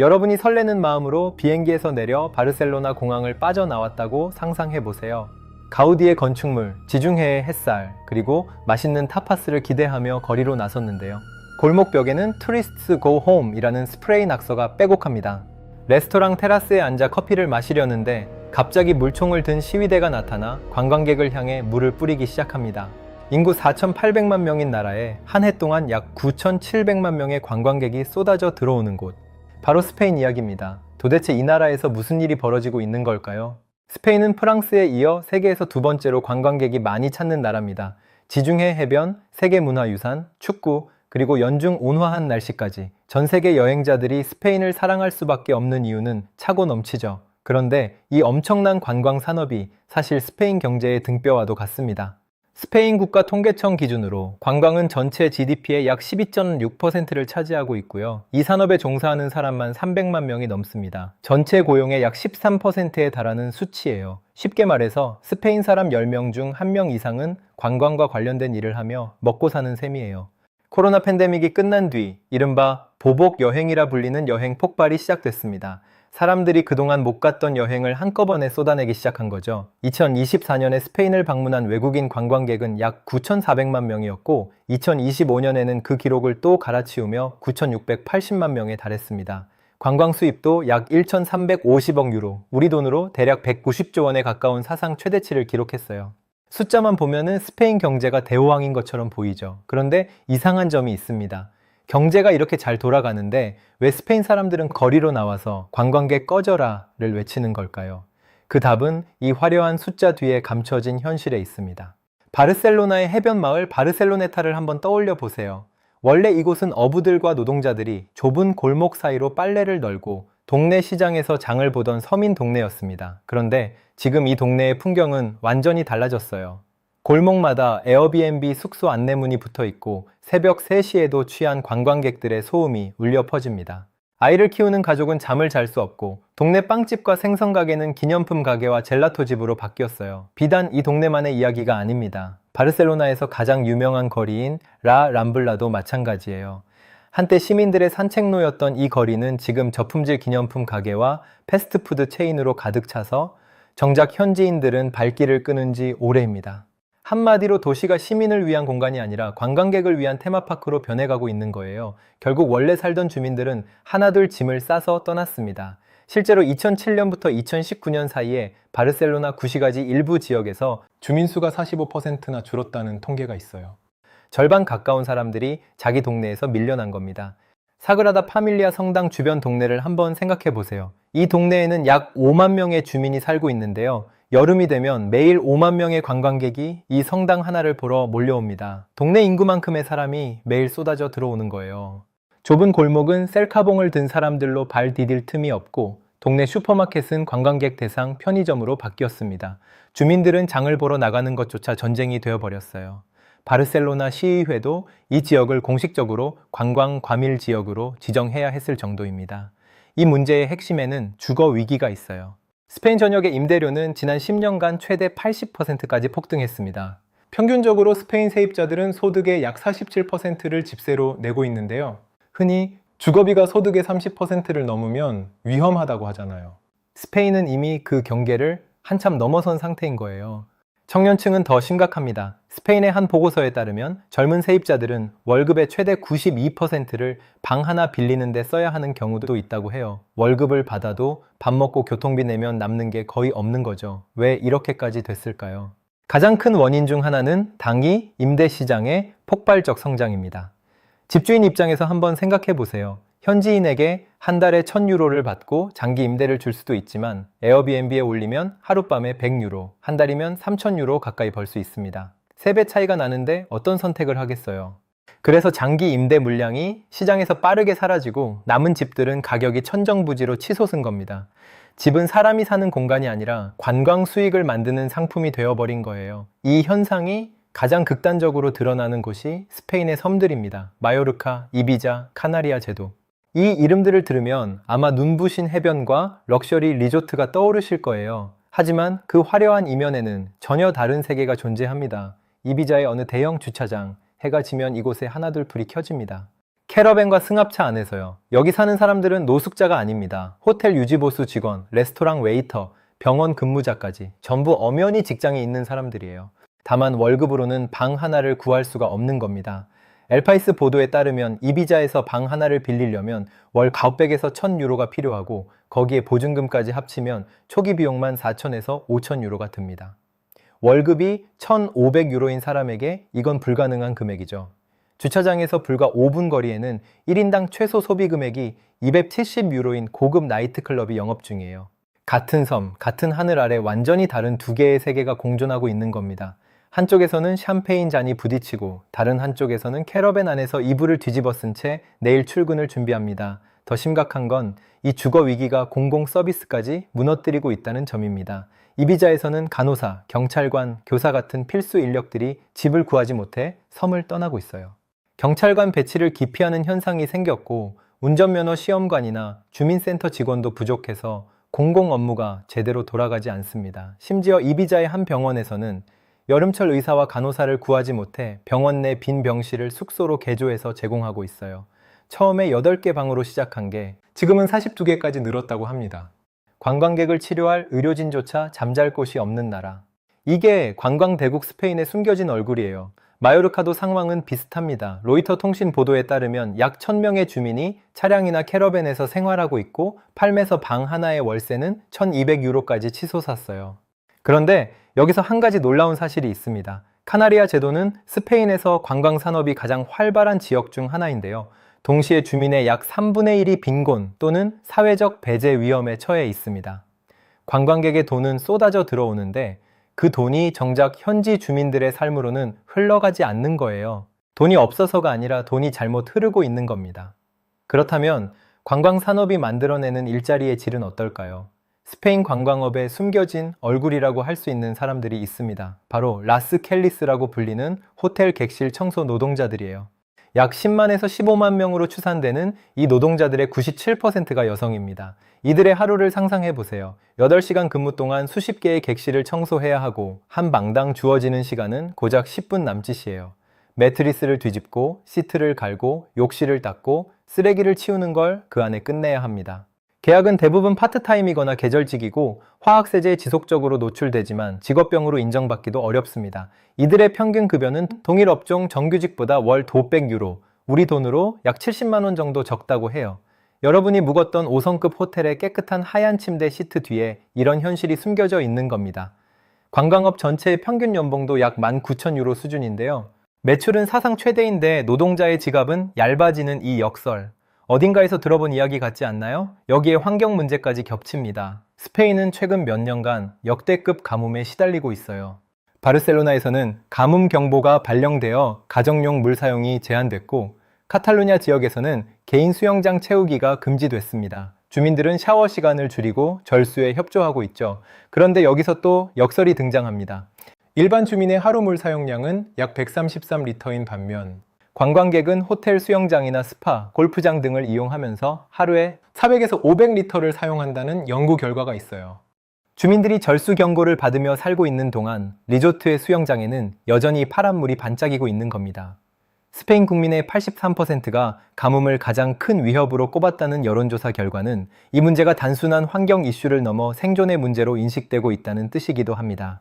여러분이 설레는 마음으로 비행기에서 내려 바르셀로나 공항을 빠져나왔다고 상상해보세요. 가우디의 건축물, 지중해의 햇살, 그리고 맛있는 타파스를 기대하며 거리로 나섰는데요. 골목벽에는 "Tourists go home" 이라는 스프레이 낙서가 빼곡합니다. 레스토랑 테라스에 앉아 커피를 마시려는데 갑자기 물총을 든 시위대가 나타나 관광객을 향해 물을 뿌리기 시작합니다. 인구 4,800만 명인 나라에 한 해 동안 약 9,700만 명의 관광객이 쏟아져 들어오는 곳. 바로 스페인 이야기입니다. 도대체 이 나라에서 무슨 일이 벌어지고 있는 걸까요? 스페인은 프랑스에 이어 세계에서 두 번째로 관광객이 많이 찾는 나라입니다. 지중해 해변, 세계문화유산, 축구, 그리고 연중 온화한 날씨까지 전 세계 여행자들이 스페인을 사랑할 수밖에 없는 이유는 차고 넘치죠. 그런데 이 엄청난 관광 산업이 사실 스페인 경제의 등뼈와도 같습니다. 스페인 국가통계청 기준으로 관광은 전체 GDP의 약 12.6%를 차지하고 있고요. 이 산업에 종사하는 사람만 300만 명이 넘습니다. 전체 고용의 약 13%에 달하는 수치예요. 쉽게 말해서 스페인 사람 10명 중 1명 이상은 관광과 관련된 일을 하며 먹고 사는 셈이에요. 코로나 팬데믹이 끝난 뒤 이른바 보복 여행이라 불리는 여행 폭발이 시작됐습니다. 사람들이 그동안 못 갔던 여행을 한꺼번에 쏟아내기 시작한 거죠. 2024년에 스페인을 방문한 외국인 관광객은 약 9,400만 명이었고 2025년에는 그 기록을 또 갈아치우며 9,680만 명에 달했습니다. 관광 수입도 약 1,350억 유로, 우리 돈으로 대략 190조 원에 가까운 사상 최대치를 기록했어요. 숫자만 보면은 스페인 경제가 대호황인 것처럼 보이죠. 그런데 이상한 점이 있습니다. 경제가 이렇게 잘 돌아가는데 왜 스페인 사람들은 거리로 나와서 "관광객 꺼져라를 외치는 걸까요? 그 답은 이 화려한 숫자 뒤에 감춰진 현실에 있습니다. 바르셀로나의 해변 마을 바르셀로네타를 한번 떠올려 보세요. 원래 이곳은 어부들과 노동자들이 좁은 골목 사이로 빨래를 널고 동네 시장에서 장을 보던 서민 동네였습니다. 그런데 지금 이 동네의 풍경은 완전히 달라졌어요. 골목마다 에어비앤비 숙소 안내문이 붙어 있고 새벽 3시에도 취한 관광객들의 소음이 울려 퍼집니다. 아이를 키우는 가족은 잠을 잘 수 없고 동네 빵집과 생선 가게는 기념품 가게와 젤라토 집으로 바뀌었어요. 비단 이 동네만의 이야기가 아닙니다. 바르셀로나에서 가장 유명한 거리인 라 람블라도 마찬가지예요. 한때 시민들의 산책로였던 이 거리는 지금 저품질 기념품 가게와 패스트푸드 체인으로 가득 차서 정작 현지인들은 발길을 끄는 지 오래입니다. 한마디로 도시가 시민을 위한 공간이 아니라 관광객을 위한 테마파크로 변해가고 있는 거예요. 결국 원래 살던 주민들은 하나둘 짐을 싸서 떠났습니다. 실제로 2007년부터 2019년 사이에 바르셀로나 구시가지 일부 지역에서 주민 수가 45%나 줄었다는 통계가 있어요. 절반 가까운 사람들이 자기 동네에서 밀려난 겁니다. 사그라다 파밀리아 성당 주변 동네를 한번 생각해 보세요. 이 동네에는 약 5만 명의 주민이 살고 있는데요. 여름이 되면 매일 5만 명의 관광객이 이 성당 하나를 보러 몰려옵니다. 동네 인구만큼의 사람이 매일 쏟아져 들어오는 거예요. 좁은 골목은 셀카봉을 든 사람들로 발 디딜 틈이 없고 동네 슈퍼마켓은 관광객 대상 편의점으로 바뀌었습니다. 주민들은 장을 보러 나가는 것조차 전쟁이 되어버렸어요. 바르셀로나 시의회도 이 지역을 공식적으로 관광 과밀 지역으로 지정해야 했을 정도입니다. 이 문제의 핵심에는 주거 위기가 있어요. 스페인 전역의 임대료는 지난 10년간 최대 80%까지 폭등했습니다. 평균적으로 스페인 세입자들은 소득의 약 47%를 집세로 내고 있는데요. 흔히 주거비가 소득의 30%를 넘으면 위험하다고 하잖아요. 스페인은 이미 그 경계를 한참 넘어선 상태인 거예요. 청년층은 더 심각합니다. 스페인의 한 보고서에 따르면 젊은 세입자들은 월급의 최대 92%를 방 하나 빌리는 데 써야 하는 경우도 있다고 해요. 월급을 받아도 밥 먹고 교통비 내면 남는 게 거의 없는 거죠. 왜 이렇게까지 됐을까요? 가장 큰 원인 중 하나는 당이 임대 시장의 폭발적 성장입니다. 집주인 입장에서 한번 생각해 보세요. 현지인에게 한 달에 1,000유로를 받고 장기 임대를 줄 수도 있지만 에어비앤비에 올리면 하룻밤에 100유로, 한 달이면 3,000유로 가까이 벌 수 있습니다. 3배 차이가 나는데 어떤 선택을 하겠어요? 그래서 장기 임대 물량이 시장에서 빠르게 사라지고 남은 집들은 가격이 천정부지로 치솟은 겁니다. 집은 사람이 사는 공간이 아니라 관광 수익을 만드는 상품이 되어버린 거예요. 이 현상이 가장 극단적으로 드러나는 곳이 스페인의 섬들입니다. 마요르카, 이비자, 카나리아 제도. 이 이름들을 들으면 아마 눈부신 해변과 럭셔리 리조트가 떠오르실 거예요. 하지만 그 화려한 이면에는 전혀 다른 세계가 존재합니다. 이비자의 어느 대형 주차장, 해가 지면 이곳에 하나둘 불이 켜집니다. 캐러밴과 승합차 안에서요. 여기 사는 사람들은 노숙자가 아닙니다. 호텔 유지보수 직원, 레스토랑 웨이터, 병원 근무자까지 전부 엄연히 직장에 있는 사람들이에요. 다만 월급으로는 방 하나를 구할 수가 없는 겁니다. 엘파이스 보도에 따르면 이비자에서 방 하나를 빌리려면 월 900에서 1000유로가 필요하고 거기에 보증금까지 합치면 초기 비용만 4000에서 5000유로가 듭니다. 월급이 1500유로인 사람에게 이건 불가능한 금액이죠. 주차장에서 불과 5분 거리에는 1인당 최소 소비 금액이 270유로인 고급 나이트클럽이 영업 중이에요. 같은 섬, 같은 하늘 아래 완전히 다른 두 개의 세계가 공존하고 있는 겁니다. 한쪽에서는 샴페인 잔이 부딪히고 다른 한쪽에서는 캐러밴 안에서 이불을 뒤집어 쓴 채 내일 출근을 준비합니다. 더 심각한 건 이 주거 위기가 공공 서비스까지 무너뜨리고 있다는 점입니다. 이비자에서는 간호사, 경찰관, 교사 같은 필수 인력들이 집을 구하지 못해 섬을 떠나고 있어요. 경찰관 배치를 기피하는 현상이 생겼고 운전면허 시험관이나 주민센터 직원도 부족해서 공공 업무가 제대로 돌아가지 않습니다. 심지어 이비자의 한 병원에서는 여름철 의사와 간호사를 구하지 못해 병원 내 빈 병실을 숙소로 개조해서 제공하고 있어요. 처음에 8개 방으로 시작한 게 지금은 42개까지 늘었다고 합니다. 관광객을 치료할 의료진조차 잠잘 곳이 없는 나라. 이게 관광 대국 스페인의 숨겨진 얼굴이에요. 마요르카도 상황은 비슷합니다. 로이터 통신 보도에 따르면 약 1000명의 주민이 차량이나 캐러밴에서 생활하고 있고 팔매서 방 하나의 월세는 1200유로까지 치솟았어요. 그런데 여기서 한 가지 놀라운 사실이 있습니다. 카나리아 제도는 스페인에서 관광 산업이 가장 활발한 지역 중 하나인데요. 동시에 주민의 약 3분의 1이 빈곤 또는 사회적 배제 위험에 처해 있습니다. 관광객의 돈은 쏟아져 들어오는데 그 돈이 정작 현지 주민들의 삶으로는 흘러가지 않는 거예요. 돈이 없어서가 아니라 돈이 잘못 흐르고 있는 겁니다. 그렇다면 관광 산업이 만들어내는 일자리의 질은 어떨까요? 스페인 관광업의 숨겨진 얼굴이라고 할 수 있는 사람들이 있습니다. 바로 라스 켈리스라고 불리는 호텔 객실 청소 노동자들이에요. 약 10만에서 15만 명으로 추산되는 이 노동자들의 97%가 여성입니다. 이들의 하루를 상상해 보세요. 8시간 근무 동안 수십 개의 객실을 청소해야 하고 한 방당 주어지는 시간은 고작 10분 남짓이에요. 매트리스를 뒤집고 시트를 갈고 욕실을 닦고 쓰레기를 치우는 걸 그 안에 끝내야 합니다. 계약은 대부분 파트타임이거나 계절직이고 화학세제에 지속적으로 노출되지만 직업병으로 인정받기도 어렵습니다. 이들의 평균 급여는 동일 업종 정규직보다 월 500유로, 우리 돈으로 약 70만 원 정도 적다고 해요. 여러분이 묵었던 5성급 호텔의 깨끗한 하얀 침대 시트 뒤에 이런 현실이 숨겨져 있는 겁니다. 관광업 전체의 평균 연봉도 약 19,000유로 수준인데요. 매출은 사상 최대인데 노동자의 지갑은 얇아지는 이 역설. 어딘가에서 들어본 이야기 같지 않나요? 여기에 환경 문제까지 겹칩니다. 스페인은 최근 몇 년간 역대급 가뭄에 시달리고 있어요. 바르셀로나에서는 가뭄 경보가 발령되어 가정용 물 사용이 제한됐고 카탈루냐 지역에서는 개인 수영장 채우기가 금지됐습니다. 주민들은 샤워 시간을 줄이고 절수에 협조하고 있죠. 그런데 여기서 또 역설이 등장합니다. 일반 주민의 하루 물 사용량은 약 133리터인 반면 관광객은 호텔 수영장이나 스파, 골프장 등을 이용하면서 하루에 400에서 500리터를 사용한다는 연구 결과가 있어요. 주민들이 절수 경고를 받으며 살고 있는 동안 리조트의 수영장에는 여전히 파란 물이 반짝이고 있는 겁니다. 스페인 국민의 83%가 가뭄을 가장 큰 위협으로 꼽았다는 여론조사 결과는 이 문제가 단순한 환경 이슈를 넘어 생존의 문제로 인식되고 있다는 뜻이기도 합니다.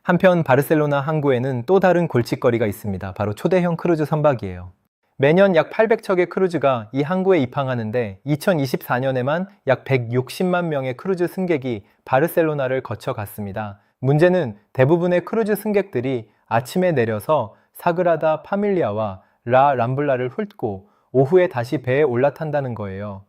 한편 바르셀로나 항구에는 또 다른 골칫거리가 있습니다. 바로 초대형 크루즈 선박이에요. 매년 약 800척의 크루즈가 이 항구에 입항하는데 2024년에만 약 160만 명의 크루즈 승객이 바르셀로나를 거쳐갔습니다. 문제는 대부분의 크루즈 승객들이 아침에 내려서 사그라다 파밀리아와 라 람블라를 훑고 오후에 다시 배에 올라탄다는 거예요.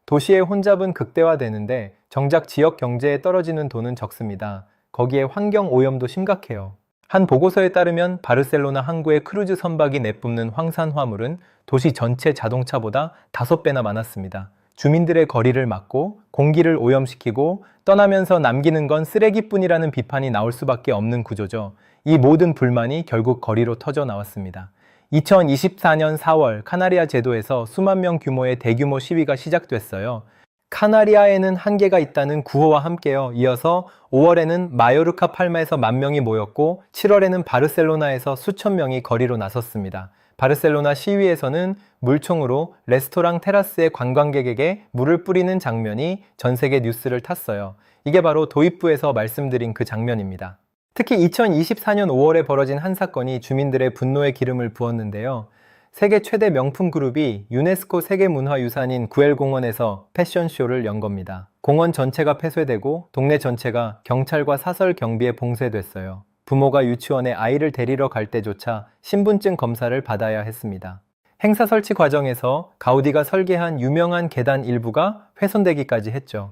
도시의 혼잡은 극대화되는데 정작 지역 경제에 떨어지는 돈은 적습니다. 거기에 환경 오염도 심각해요. 한 보고서에 따르면 바르셀로나 항구의 크루즈 선박이 내뿜는 황산 화물은 도시 전체 자동차보다 5배나 많았습니다. 주민들의 거리를 막고 공기를 오염시키고 떠나면서 남기는 건 쓰레기뿐이라는 비판이 나올 수밖에 없는 구조죠. 이 모든 불만이 결국 거리로 터져 나왔습니다. 2024년 4월 카나리아 제도에서 수만 명 규모의 대규모 시위가 시작됐어요. 카나리아에는 한계가 있다는 구호와 함께요. 이어서 5월에는 마요르카 팔마에서 10,000명이 모였고 7월에는 바르셀로나에서 수천 명이 거리로 나섰습니다. 바르셀로나 시위에서는 물총으로 레스토랑 테라스의 관광객에게 물을 뿌리는 장면이 전 세계 뉴스를 탔어요. 이게 바로 도입부에서 말씀드린 그 장면입니다. 특히 2024년 5월에 벌어진 한 사건이 주민들의 분노에 기름을 부었는데요. 세계 최대 명품 그룹이 유네스코 세계문화유산인 구엘공원에서 패션쇼를 연 겁니다. 공원 전체가 폐쇄되고 동네 전체가 경찰과 사설 경비에 봉쇄됐어요. 부모가 유치원에 아이를 데리러 갈 때조차 신분증 검사를 받아야 했습니다. 행사 설치 과정에서 가우디가 설계한 유명한 계단 일부가 훼손되기까지 했죠.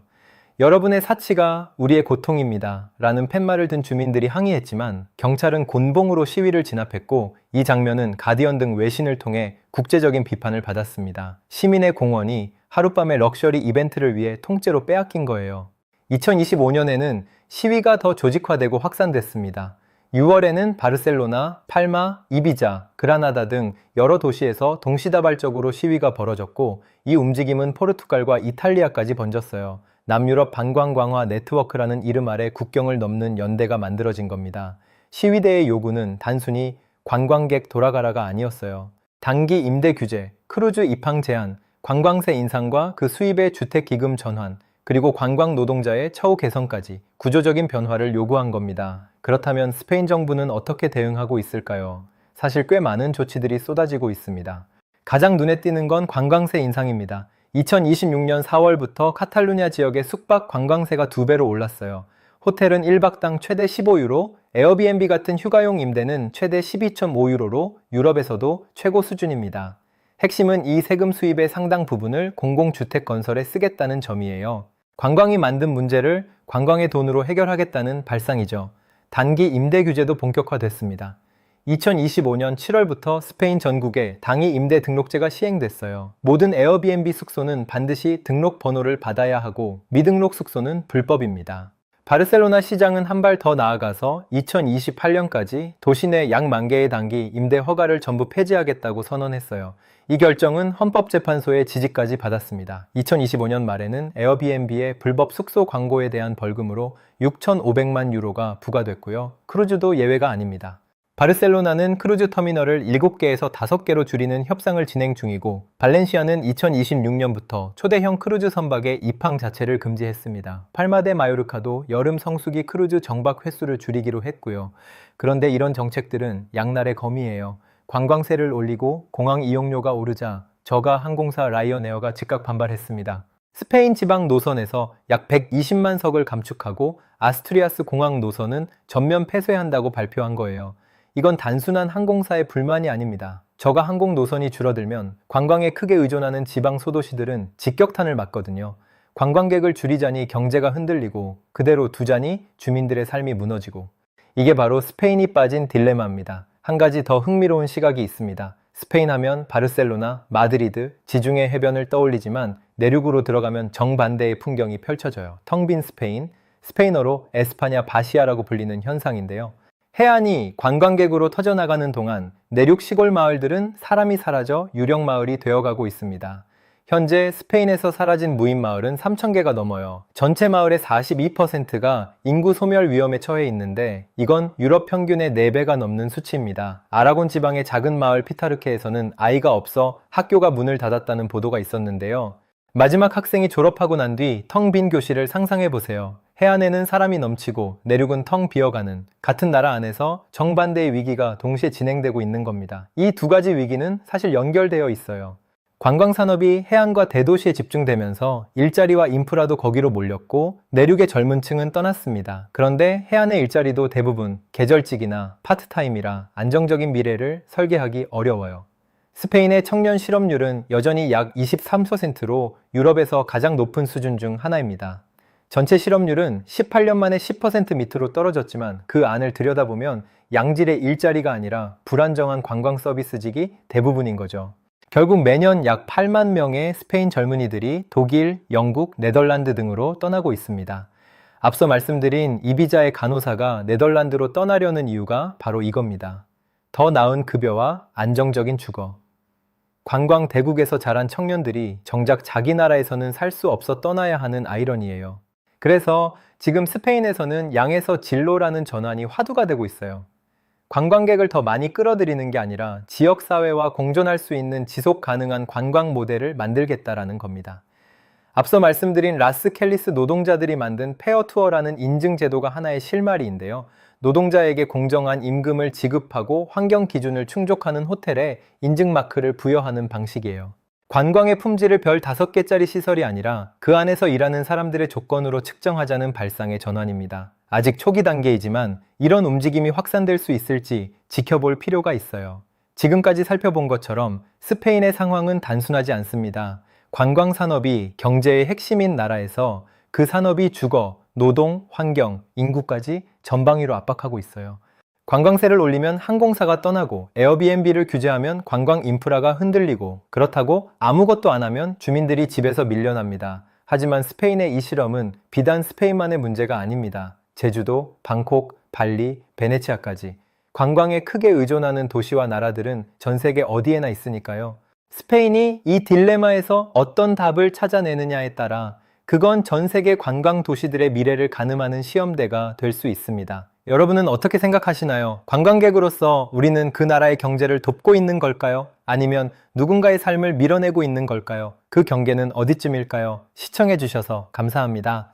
여러분의 사치가 우리의 고통입니다. 라는 팻말을 든 주민들이 항의했지만 경찰은 곤봉으로 시위를 진압했고 이 장면은 가디언 등 외신을 통해 국제적인 비판을 받았습니다. 시민의 공원이 하룻밤의 럭셔리 이벤트를 위해 통째로 빼앗긴 거예요. 2025년에는 시위가 더 조직화되고 확산됐습니다. 6월에는 바르셀로나, 팔마, 이비자, 그라나다 등 여러 도시에서 동시다발적으로 시위가 벌어졌고 이 움직임은 포르투갈과 이탈리아까지 번졌어요. 남유럽 관광 강화 네트워크라는 이름 아래 국경을 넘는 연대가 만들어진 겁니다. 시위대의 요구는 단순히 관광객 돌아가라가 아니었어요. 단기 임대 규제, 크루즈 입항 제한, 관광세 인상과 그 수입의 주택기금 전환, 그리고 관광 노동자의 처우 개선까지 구조적인 변화를 요구한 겁니다. 그렇다면 스페인 정부는 어떻게 대응하고 있을까요? 사실 꽤 많은 조치들이 쏟아지고 있습니다. 가장 눈에 띄는 건 관광세 인상입니다. 2026년 4월부터 카탈루냐 지역의 숙박 관광세가 2배로 올랐어요. 호텔은 1박당 최대 15유로, 에어비앤비 같은 휴가용 임대는 최대 12.5유로로 유럽에서도 최고 수준입니다. 핵심은 이 세금 수입의 상당 부분을 공공주택 건설에 쓰겠다는 점이에요. 관광이 만든 문제를 관광의 돈으로 해결하겠다는 발상이죠. 단기 임대 규제도 본격화됐습니다. 2025년 7월부터 스페인 전국에 당일 임대 등록제가 시행됐어요. 모든 에어비앤비 숙소는 반드시 등록 번호를 받아야 하고 미등록 숙소는 불법입니다. 바르셀로나 시장은 한 발 더 나아가서 2028년까지 도시 내 약 10,000개의 단기 임대 허가를 전부 폐지하겠다고 선언했어요. 이 결정은 헌법재판소의 지지까지 받았습니다. 2025년 말에는 에어비앤비의 불법 숙소 광고에 대한 벌금으로 6,500만 유로가 부과됐고요. 크루즈도 예외가 아닙니다. 바르셀로나는 크루즈 터미널을 7개에서 5개로 줄이는 협상을 진행 중이고 발렌시아는 2026년부터 초대형 크루즈 선박의 입항 자체를 금지했습니다. 팔마 데 마요르카도 여름 성수기 크루즈 정박 횟수를 줄이기로 했고요. 그런데 이런 정책들은 양날의 검이에요. 관광세를 올리고 공항 이용료가 오르자 저가 항공사 라이언에어가 즉각 반발했습니다. 스페인 지방 노선에서 약 120만 석을 감축하고 아스투리아스 공항 노선은 전면 폐쇄한다고 발표한 거예요. 이건 단순한 항공사의 불만이 아닙니다. 저가 항공 노선이 줄어들면 관광에 크게 의존하는 지방 소도시들은 직격탄을 맞거든요. 관광객을 줄이자니 경제가 흔들리고 그대로 두자니 주민들의 삶이 무너지고 이게 바로 스페인이 빠진 딜레마입니다. 한 가지 더 흥미로운 시각이 있습니다. 스페인 하면 바르셀로나, 마드리드, 지중해 해변을 떠올리지만 내륙으로 들어가면 정반대의 풍경이 펼쳐져요. 텅 빈 스페인, 스페인어로 에스파냐 바시아라고 불리는 현상인데요. 해안이 관광객으로 터져나가는 동안 내륙 시골 마을들은 사람이 사라져 유령 마을이 되어가고 있습니다. 현재 스페인에서 사라진 무인 마을은 3,000개가 넘어요. 전체 마을의 42%가 인구 소멸 위험에 처해 있는데 이건 유럽 평균의 4배가 넘는 수치입니다. 아라곤 지방의 작은 마을 피타르케에서는 아이가 없어 학교가 문을 닫았다는 보도가 있었는데요. 마지막 학생이 졸업하고 난 뒤 텅 빈 교실을 상상해 보세요. 해안에는 사람이 넘치고 내륙은 텅 비어가는 같은 나라 안에서 정반대의 위기가 동시에 진행되고 있는 겁니다. 이 두 가지 위기는 사실 연결되어 있어요. 관광산업이 해안과 대도시에 집중되면서 일자리와 인프라도 거기로 몰렸고 내륙의 젊은 층은 떠났습니다. 그런데 해안의 일자리도 대부분 계절직이나 파트타임이라 안정적인 미래를 설계하기 어려워요. 스페인의 청년 실업률은 여전히 약 23%로 유럽에서 가장 높은 수준 중 하나입니다. 전체 실업률은 18년 만에 10% 밑으로 떨어졌지만 그 안을 들여다보면 양질의 일자리가 아니라 불안정한 관광 서비스직이 대부분인 거죠. 결국 매년 약 8만 명의 스페인 젊은이들이 독일, 영국, 네덜란드 등으로 떠나고 있습니다. 앞서 말씀드린 이비자의 간호사가 네덜란드로 떠나려는 이유가 바로 이겁니다. 더 나은 급여와 안정적인 주거. 관광 대국에서 자란 청년들이 정작 자기 나라에서는 살 수 없어 떠나야 하는 아이러니예요. 그래서 지금 스페인에서는 양에서 진로라는 전환이 화두가 되고 있어요. 관광객을 더 많이 끌어들이는 게 아니라 지역사회와 공존할 수 있는 지속 가능한 관광 모델을 만들겠다라는 겁니다. 앞서 말씀드린 라스 켈리스 노동자들이 만든 페어 투어라는 인증 제도가 하나의 실마리인데요. 노동자에게 공정한 임금을 지급하고 환경 기준을 충족하는 호텔에 인증 마크를 부여하는 방식이에요. 관광의 품질을 별 5개짜리 시설이 아니라 그 안에서 일하는 사람들의 조건으로 측정하자는 발상의 전환입니다. 아직 초기 단계이지만 이런 움직임이 확산될 수 있을지 지켜볼 필요가 있어요. 지금까지 살펴본 것처럼 스페인의 상황은 단순하지 않습니다. 관광 산업이 경제의 핵심인 나라에서 그 산업이 주거, 노동, 환경, 인구까지 전방위로 압박하고 있어요. 관광세를 올리면 항공사가 떠나고 에어비앤비를 규제하면 관광 인프라가 흔들리고 그렇다고 아무것도 안 하면 주민들이 집에서 밀려납니다. 하지만 스페인의 이 실험은 비단 스페인만의 문제가 아닙니다. 제주도, 방콕, 발리, 베네치아까지 관광에 크게 의존하는 도시와 나라들은 전 세계 어디에나 있으니까요. 스페인이 이 딜레마에서 어떤 답을 찾아내느냐에 따라 그건 전 세계 관광 도시들의 미래를 가늠하는 시험대가 될 수 있습니다. 여러분은 어떻게 생각하시나요? 관광객으로서 우리는 그 나라의 경제를 돕고 있는 걸까요? 아니면 누군가의 삶을 밀어내고 있는 걸까요? 그 경계는 어디쯤일까요? 시청해주셔서 감사합니다.